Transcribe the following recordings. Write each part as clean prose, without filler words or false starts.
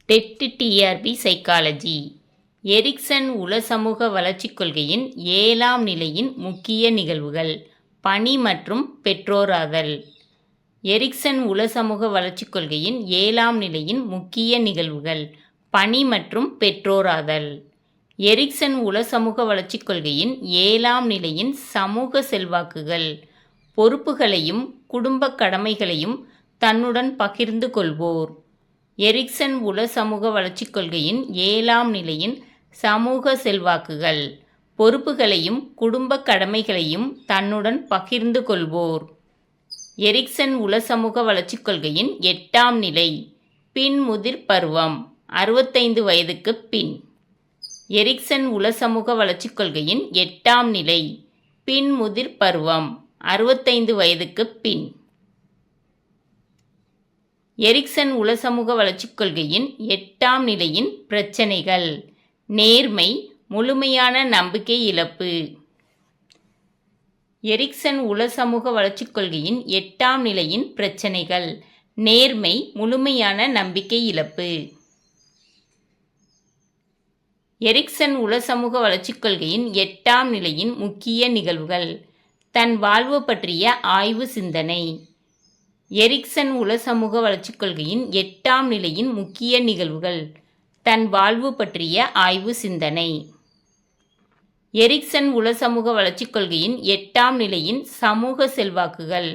Dead TRP psychology. Ericsson உள சமூக வளர்ச்சிக் கொள்கையின் 7ஆம் நிலையின் முக்கிய நிகழ்வுகள். பணி மற்றும் பெற்றோராதல். எரிக்சன் உள சமூக வளர்ச்சிக் கொள்கையின் 7ஆம் நிலையின் முக்கிய நிகழ்வுகள். பணி மற்றும் பெற்றோராதல். எரிக்சன் உள சமூக வளர்ச்சிக் கொள்கையின் 7ஆம் நிலையின் சமூக செல்வாக்குகள். பொறுப்புகளையும் குடும்பக் கடமைகளையும் தன்னுடன் பகிர்ந்து கொள்வோர். எரிக்சன் உள சமூக வளர்ச்சிக் கொள்கையின் 7ஆம் நிலையின் சமூக செல்வாக்குகள். பொறுப்புகளையும் குடும்பக் கடமைகளையும் தன்னுடன் பகிர்ந்து கொள்வோர். எரிக்சன் உள சமூக வளர்ச்சிக் கொள்கையின் 8ஆம் நிலை. பின்முதிர் பருவம் 65 வயதுக்குப் பின். எரிக்சன் உள சமூக வளர்ச்சிக் கொள்கையின் 8ஆம் நிலை. பின்முதிர் பருவம் 65 வயதுக்குப் பின். எரிக்சன் உள சமூக வளர்ச்சிக் கொள்கையின் 8ஆம் நிலையின் பிரச்சினைகள். நேர்மை, முழுமையான நம்பிக்கை இழப்பு. எரிக்சன் உள சமூக வளர்ச்சிக் கொள்கையின் 8ஆம் நிலையின் பிரச்சினைகள். நேர்மை, முழுமையான நம்பிக்கை இழப்பு. எரிக்சன் உள சமூக வளர்ச்சிக் கொள்கையின் 8ஆம் நிலையின் முக்கிய நிகழ்வுகள். தன் வாழ்வு பற்றிய ஆய்வு சிந்தனை. எரிக்சன் உள சமூக வளர்ச்சிக் கொள்கையின் 8ஆம் நிலையின் முக்கிய நிகழ்வுகள். தன் வாழ்வு பற்றிய ஆய்வு சிந்தனை. எரிக்சன் உள சமூக வளர்ச்சிக் கொள்கையின் 8ஆம் நிலையின் சமூக செல்வாக்குகள்.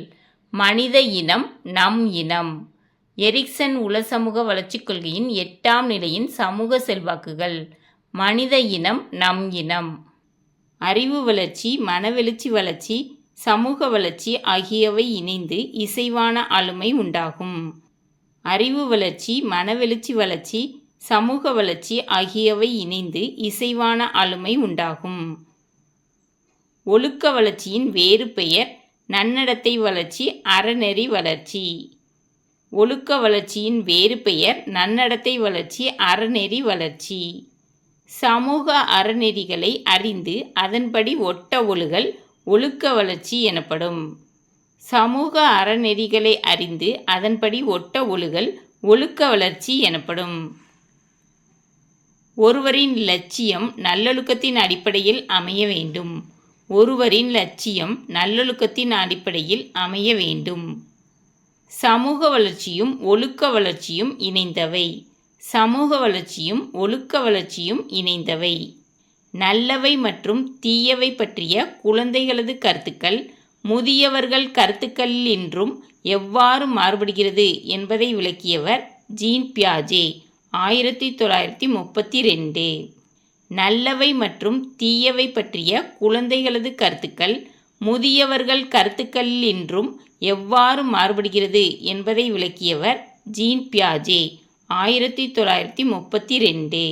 மனித இனம், நம் இனம். எரிக்சன் உள சமூக வளர்ச்சிக் கொள்கையின் 8ஆம் நிலையின் சமூக செல்வாக்குகள். மனித இனம், நம் இனம். அறிவு வளர்ச்சி, மனவெழுச்சி வளர்ச்சி, சமூக வளர்ச்சி ஆகியவை இணைந்து இசைவான ஆளுமை உண்டாகும். அறிவு வளர்ச்சி, மனவெழுச்சி வளர்ச்சி, சமூக வளர்ச்சி ஆகியவை இணைந்து இசைவான ஆளுமை உண்டாகும். ஒழுக்க வளர்ச்சியின் வேறு பெயர் நன்னடத்தை வளர்ச்சி, அறநெறி வளர்ச்சி. ஒழுக்க வளர்ச்சியின் வேறு பெயர் நன்னடத்தை வளர்ச்சி, அறநெறி வளர்ச்சி. சமூக அறநெறிகளை அறிந்து அதன்படி ஒட்ட ஒழுகல் ஒழுக்க வளர்ச்சி எனப்படும். சமூக அறநெறிகளை அறிந்து அதன்படி ஒட்ட ஒழுகல் ஒழுக்க வளர்ச்சி எனப்படும். ஒருவரின் இலட்சியம் நல்லொழுக்கத்தின் அடிப்படையில் அமைய வேண்டும். ஒருவரின் இலட்சியம் நல்லொழுக்கத்தின் அடிப்படையில் அமைய வேண்டும். சமூக வளர்ச்சியும் ஒழுக்க வளர்ச்சியும் இணைந்தவை. சமூக வளர்ச்சியும் ஒழுக்க வளர்ச்சியும் இணைந்தவை. நல்லவை மற்றும் தீயவை பற்றிய குழந்தைகளது கருத்துக்கள் முதியவர்கள் கருத்துக்களினின்றும் எவ்வாறு மாறுபடுகிறது என்பதை விளக்கியவர் ஜீன் பியாஜே 1932. நல்லவை மற்றும் தீயவை பற்றிய குழந்தைகளது கருத்துக்கள் முதியவர்கள் கருத்துக்களினின்றும் எவ்வாறு மாறுபடுகிறது என்பதை விளக்கியவர் ஜீன் பியாஜே 1932.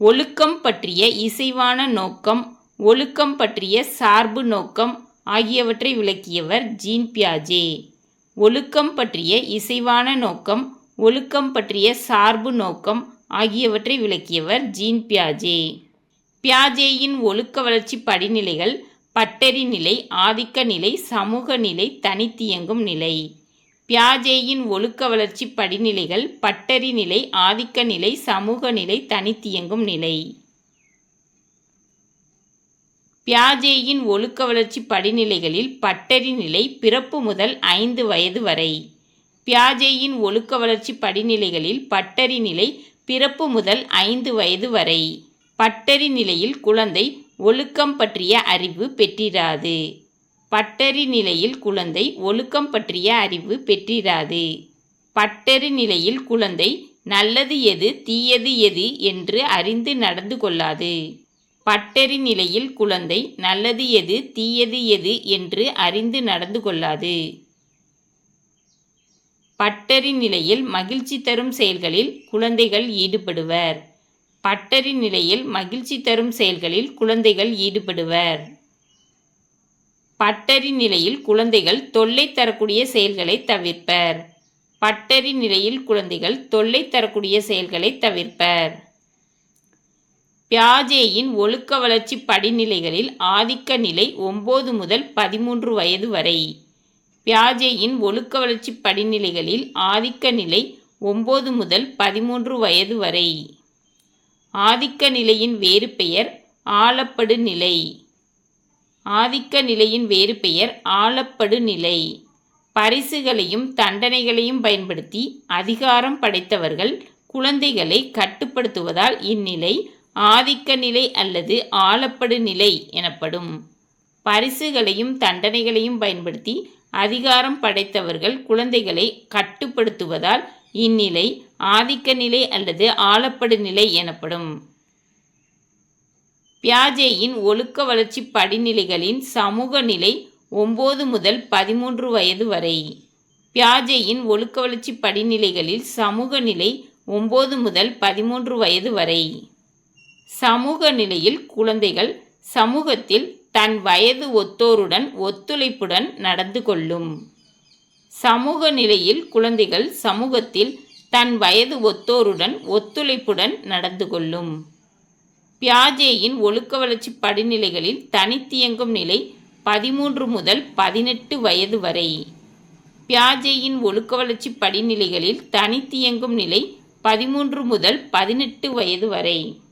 ஒழுக்கம் பற்றிய இசைவான நோக்கம், ஒழுக்கம் பற்றிய சார்பு நோக்கம் ஆகியவற்றை விளக்கியவர் ஜீன் பியாஜே. ஒழுக்கம் பற்றிய இசைவான நோக்கம், ஒழுக்கம் பற்றிய சார்பு நோக்கம் ஆகியவற்றை விளக்கியவர் ஜீன் பியாஜே. பியாஜேயின் ஒழுக்க வளர்ச்சி படிநிலைகள் பட்டறி நிலை, ஆதிக்க நிலை, சமூக நிலை, தனித்தியங்கும் நிலை. பியாஜேயின் ஒழுக்க வளர்ச்சி படிநிலைகள் பட்டறி நிலை, ஆதிக்க நிலை, சமூக நிலை, தனித்தியங்கும் நிலை. பியாஜேயின் ஒழுக்க வளர்ச்சி படிநிலைகளில் பட்டறி நிலை பிறப்பு முதல் 5 வயது வரை. பியாஜேயின் ஒழுக்க வளர்ச்சி படிநிலைகளில் பட்டறி நிலை பிறப்பு முதல் 5 வயது வரை. பட்டறி நிலையில் குழந்தை ஒழுக்கம் பற்றிய அறிவு பெற்றிராது. பட்டறி நிலையில் குழந்தை ஒழுக்கம் பற்றிய அறிவு பெற்றிராது. பட்டறி நிலையில் குழந்தை நல்லது எது, தீயது எது என்று அறிந்து நடந்து கொள்ளாது. பட்டறி நிலையில் குழந்தை நல்லது எது, தீயது எது என்று அறிந்து நடந்து கொள்ளாது. பட்டறி நிலையில் மகிழ்ச்சி தரும் செயல்களில் குழந்தைகள் ஈடுபடுவர். பட்டறி நிலையில் மகிழ்ச்சி தரும் செயல்களில் குழந்தைகள் ஈடுபடுவர். பட்டறி நிலையில் குழந்தைகள் தொல்லை தரக்கூடிய செயல்களை தவிர்ப்பர். பட்டறி நிலையில் குழந்தைகள் தொல்லை தரக்கூடிய செயல்களை தவிர்ப்பர். பியாஜேயின் ஒழுக்க வளர்ச்சி படிநிலைகளில் ஆதிக்க நிலை 9 முதல் 13 வயது வரை. பியாஜேயின் ஒழுக்க வளர்ச்சி படிநிலைகளில் ஆதிக்க நிலை 9 முதல் 13 வயது வரை. ஆதிக்க நிலையின் வேறு பெயர் ஆளப்படு நிலை. ஆதிக்க நிலையின் வேறு பெயர் ஆளப்படு நிலை. பரிசுகளையும் தண்டனைகளையும் பயன்படுத்தி அதிகாரம் படைத்தவர்கள் குழந்தைகளை கட்டுப்படுத்துவதால் இந்நிலை ஆதிக்க நிலை அல்லது ஆளப்படு நிலை எனப்படும். பரிசுகளையும் தண்டனைகளையும் பயன்படுத்தி அதிகாரம் படைத்தவர்கள் குழந்தைகளை கட்டுப்படுத்துவதால் இந்நிலை ஆதிக்க நிலை அல்லது ஆளப்படு நிலை எனப்படும். பியாஜேயின் ஒழுக்க வளர்ச்சி படிநிலைகளின் சமூக நிலை 9 முதல் 13 வயது வரை. பியாஜேயின் ஒழுக்க வளர்ச்சி படிநிலைகளில் சமூக நிலை 9 முதல் 13 வயது வரை. சமூக நிலையில் குழந்தைகள் சமூகத்தில் தன் வயது ஒத்தோருடன் ஒத்துழைப்புடன் நடந்து கொள்ளும். சமூக நிலையில் குழந்தைகள் சமூகத்தில் தன் வயது ஒத்தோருடன் ஒத்துழைப்புடன் நடந்து கொள்ளும். பியாஜேயின் ஒழுக்க வளர்ச்சி படிநிலைகளில் தனித்தியங்கும் நிலை 13 முதல் 18 வயது வரை. பியாஜேயின் ஒழுக்க வளர்ச்சி படிநிலைகளில் தனித்தியங்கும் நிலை 13 முதல் 18 வயது வரை.